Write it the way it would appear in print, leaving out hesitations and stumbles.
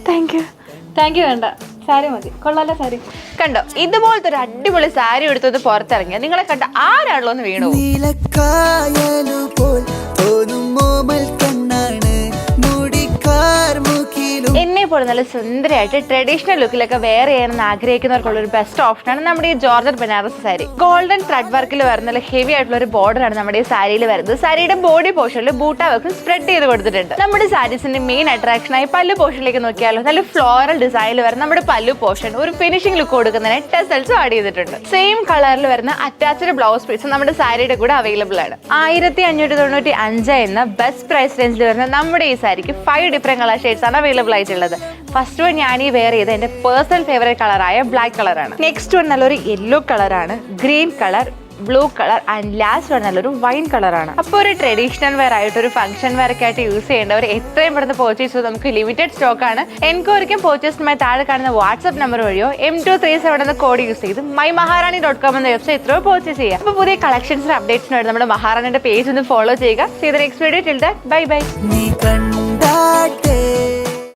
Thank you വേണ്ട, സാരി മതി. കൊള്ളാലോ സാരി. കണ്ടോ, ഇതുപോലത്തെ ഒരു അടിപൊളി സാരി എടുത്തത് പുറത്തിറങ്ങിയ നിങ്ങളെ കണ്ട ആരാണല്ലോ എന്ന് വീണു. എന്നെ പോലെ നല്ല സുന്ദരമായിട്ട് ട്രഡീഷണൽ ലുക്കിലൊക്കെ വെയർ ചെയ്യണമെന്ന് ആഗ്രഹിക്കുന്നവർക്കുള്ള ഒരു ബെസ്റ്റ് ഓപ്ഷനാണ് നമ്മുടെ ഈ georgette Banaras sari. Golden thread വർക്കിൽ വരുന്ന നല്ല ഹെവി ആയിട്ടുള്ള ഒരു ബോർഡർ ആണ് നമ്മുടെ ഈ സാരിയിൽ വരുന്നത്. സാരിയുടെ ബോഡി പോർഷനിൽ ബൂട്ട വർക്കും സ്പ്രെഡ് ചെയ്ത് കൊടുത്തിട്ടുണ്ട്. നമ്മുടെ സാരീസിന്റെ മെയിൻ അട്രാക്ഷനായി പല്ലു പോർഷനിലേക്ക് നോക്കിയാലോ നല്ല ഫ്ലോറൽ ഡിസൈനിൽ വരുന്ന നമ്മുടെ പല്ലു പോർഷൻ ഒരു ഫിനിഷിംഗ് ലുക്ക് കൊടുക്കുന്നതിന് ടെസൽസ് ആഡ് ചെയ്തിട്ടുണ്ട്. സെയിം കളറിൽ വരുന്ന അറ്റാച്ച്ഡ് ബ്ലൗസ് പീസ് നമ്മുടെ സാരിയുടെ കൂടെ അവൈലബിൾ ആണ്. 1595 എന്ന ബെസ്റ്റ് പ്രൈസ് റേഞ്ചിൽ വരുന്ന നമ്മുടെ ഈ സാരിക്ക് 5 ഡിഫറെന്റ് കളർ ഷെയ്ഡ്സ് ആണ് അവൈലബിൾ ആയിട്ടുള്ളത്. ഫസ്റ്റ് വൺ ഞാൻ ഈ വെയർ ചെയ്ത എന്റെ പേഴ്സണൽ ഫേവറേറ്റ് കളറായ ബ്ലാക്ക് കളറാണ്. നെക്സ്റ്റ് വൺ നല്ലൊരു യെല്ലോ കളറാണ്, green colour, blue colour and last one നല്ലൊരു വൈൻ കളറാണ്. അപ്പോൾ ഒരു ട്രഡീഷണൽ വെയർ ആയിട്ട് ഒരു ഫംഗ്ഷൻ വെയർ ഒക്കെ ആയിട്ട് യൂസ് ചെയ്യേണ്ടവർ എത്രയും പെട്ടെന്ന് പർച്ചേസ് ചെയ്ത് നമുക്ക് ലിമിറ്റഡ് സ്റ്റോക്ക് ആണ്. എനിക്കൊരിക്കും പർച്ചേസിനുമായി താഴെ കാണുന്ന വാട്സ്ആപ്പ് നമ്പർ വഴിയോ M237 എന്ന കോഡ് യൂസ് ചെയ്ത് mymaharani.com എന്ന വെബ്സൈറ്റ് ത്രൂ പർച്ചേസ് ചെയ്യാം. അപ്പോൾ പുതിയ കളക്ഷൻസിന് അപ്ഡേറ്റ്സിനായിട്ട് നമ്മുടെ മഹാറാണിയുടെ പേജ് ഒന്ന് ഫോളോ ചെയ്യുക. Next video till that bye bye.